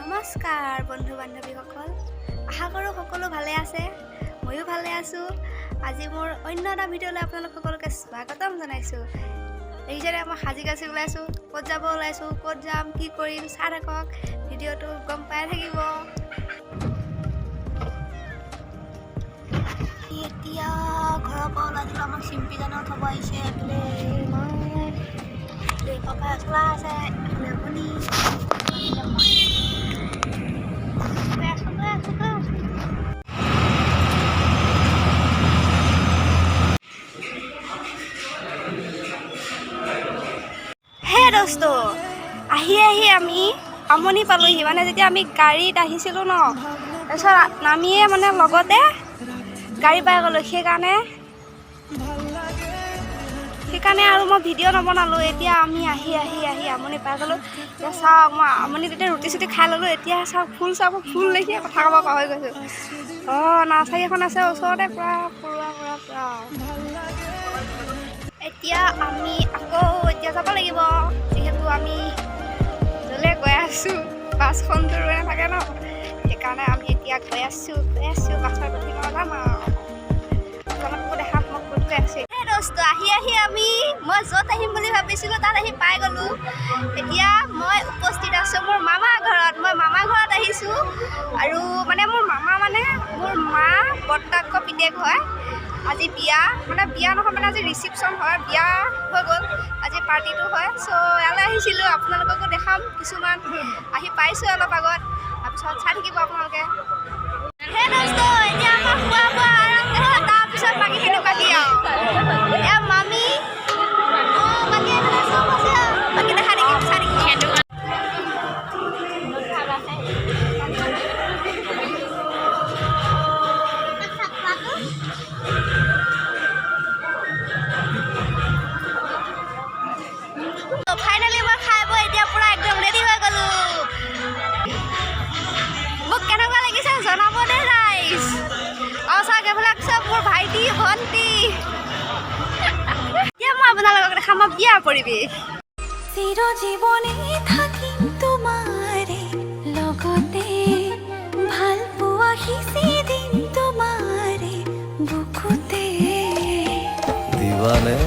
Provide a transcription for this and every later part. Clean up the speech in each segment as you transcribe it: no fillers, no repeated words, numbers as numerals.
নমস্কাৰ বন্ধু বান্ধৱীসকল, আশা কৰোঁ সকলো ভালে আছে। ময়ো ভালে আছোঁ। আজি মোৰ অন্য এটা ভিডিঅ'লৈ আপোনালোক সকলোকে স্বাগতম জনাইছোঁ। এইদৰে মই সাজি কাচি ওলাইছোঁ, ক'ত যাব ওলাইছোঁ, ক'ত যাম, কি কৰিম, চাই থাকক। ভিডিঅ'টো গম পাই থাকিব। এতিয়া ঘৰৰ পৰা ওলাইছিলোঁ, আমাক চিম্পিজনক থ'ব আহিছে। এইফালে মই পাপাই চলাই আছে, এইফালে আপুনি দোস্ত আহি আমি আমনি পালোহি। মানে যেতিয়া আমি গাড়ীত আহিছিলোঁ ন, তাৰপিছত নামিয়ে মানে লগতে গাড়ী পাই গ'লোঁ। সেইকাৰণে আৰু মই ভিডিঅ' নবনালোঁ। এতিয়া আমি আহি আমনি পাই গ'লোঁ। এতিয়া চাওক, মই আমনি তেতিয়া ৰুটি চুটি খাই ল'লোঁ। এতিয়া চাওক, ফুল দেখিয়ে কথা ক'ব পাহৰি গৈছোঁ। নাৰ্চাৰী এখন আছে ওচৰতে, পুৰা এতিয়া আমি আকৌ যাব লাগিব, যিহেতু আমি য'লৈ গৈ আছোঁ বাছখনটো ৰৈ নাথাকে ন। সেইকাৰণে আমি এতিয়া গৈ আছোঁ বাছত উঠি যাম আৰু আপোনালোককো দেখাম মই ক'ত গৈ আছোঁ। দোস্ত আহি মই য'ত আহিম বুলি ভাবিছিলোঁ তাত আহি পাই গ'লোঁ। এতিয়া মই উপস্থিত আছোঁ মোৰ মামাৰ ঘৰত। মই মামাৰ ঘৰত আহিছোঁ, আৰু মানে মোৰ মামা মানে মোৰ মা বৰ্তাক পিতেক হয়। আজি বিয়া নহয়, মানে আজি ৰিচিপশ্যন হয়, বিয়া হৈ গ'ল, আজি পাৰ্টিটো হয়। চ' ইয়ালৈ আহিছিলোঁ, আপোনালোককো দেখাম। কিছুমান আহি পাইছোঁ অলপ আগত, তাৰপিছত চাই থাকিব আপোনালোকে। এতিয়া আমাৰ খোৱা আৰম্ভ হ'ল, তাৰপিছত বাকীখিনি বাকী আৰু এয়া মামী বাকী চব আছে, বাকী দেখা দেখি চাই দেখি ফাইনেলি মই খাই বৈ এতিয়া পুৰা একদম ৰেডি হৈ গ'লোঁ। মোক কেনেকুৱা লাগিছে জনাব দেই ৰাইজ। আৰু চাওক, এইবিলাক চব মোৰ ভাইটি ভণ্টি। এতিয়া মই আপোনালোকক দেখাম মই বিয়াৰ পৰিৱেশ। চিৰজীৱনে থাকিম তোমাৰে লগতে, ভাল পোৱা সিঁচি দিম তোমাৰে বুকুতে। দিৱানে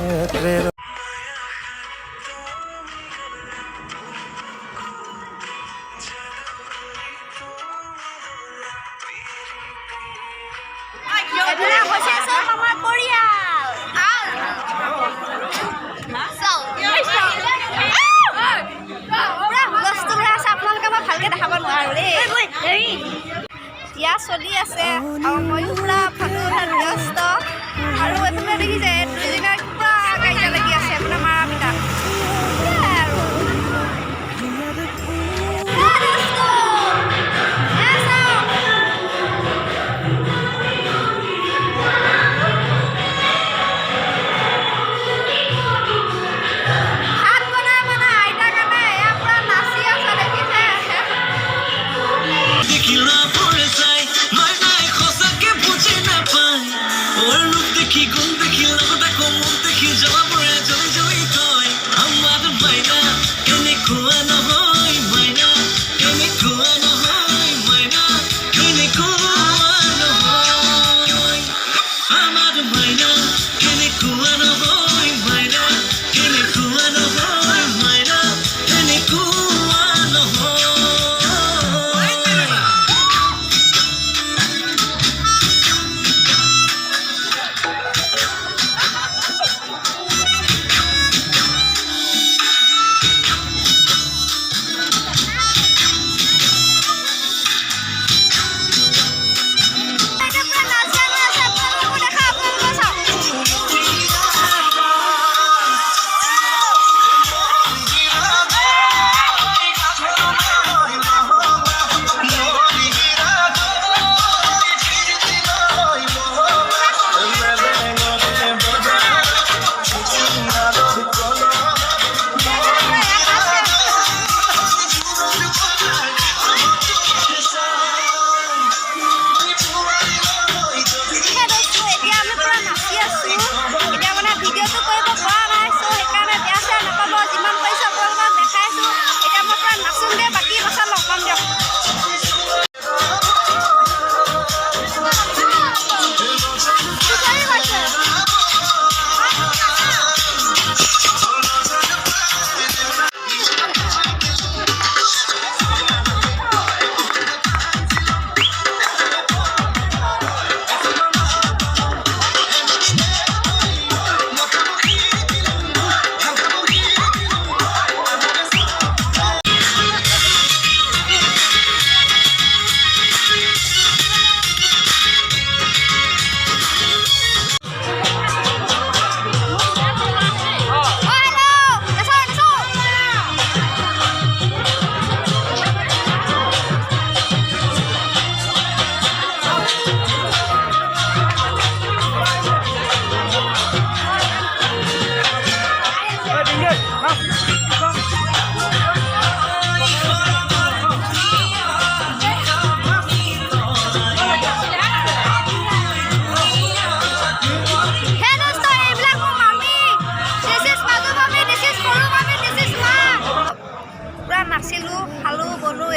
এইবিলাক হৈছে চব আমাৰ পৰিয়াল। পুৰা হুলস্থুল হৈ আছে, আপোনালোকে মই ভালকৈ দেখাব নোৱাৰোঁ দেই। বিয়া চলি আছে আৰু ময়ো পুৰা ফটো উঠাত ব্যস্ত। আৰু এইফালে দেখিছে দুইজনীৰ পুৰা কাজিয়া লাগি আছে, আপোনাৰ মাৰা পিতা।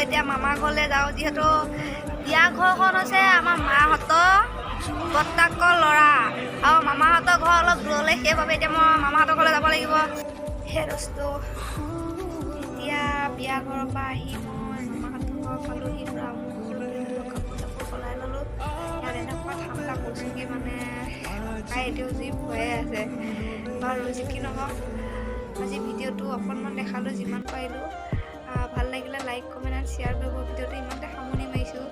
এতিয়া মামাৰ ঘৰলৈ যাওঁ, যিহেতু বিয়া ঘৰখন হৈছে আমাৰ মাহঁতৰ বৰ্তাকৰ ল'ৰা আৰু মামাহঁতৰ ঘৰ অলপ দূৰলৈ, সেইবাবে এতিয়া মই মামাহঁতৰ ঘৰলৈ যাব লাগিব। সেই বস্তু এতিয়া বিয়া ঘৰৰ পৰা আহি মই মামাহঁতৰ ঘৰ পালোহি, পূৰা কাপোৰ চাপোৰ সলাই ল'লোঁ। ইয়াত এনেকুৱা ঠাণ্ডা কৈছোঁগৈ মানে কাই এতিয়াও যি ভয়ে আছে। বাৰু যি কি নহওক আজি ভিডিঅ'টো অকণমান দেখালোঁ যিমান পাৰিলোঁ। ভাল লাগিলে লাইক কমেণ্ট আৰু শ্বেয়াৰ কৰিব। ভিডিঅ'টো ইমানতে সামৰণি মাৰিছোঁ,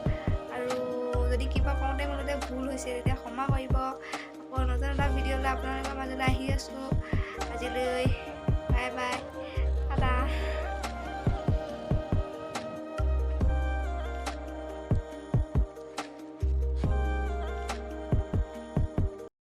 আৰু যদি কিবা কওঁতে মেলোতে ভুল হৈছে তেতিয়া ক্ষমা কৰিব। আকৌ নতুন এটা ভিডিঅ'লৈ আপোনালোকৰ মাজলৈ আহি আছোঁ। আজিলৈ বাই বাই, টাটা।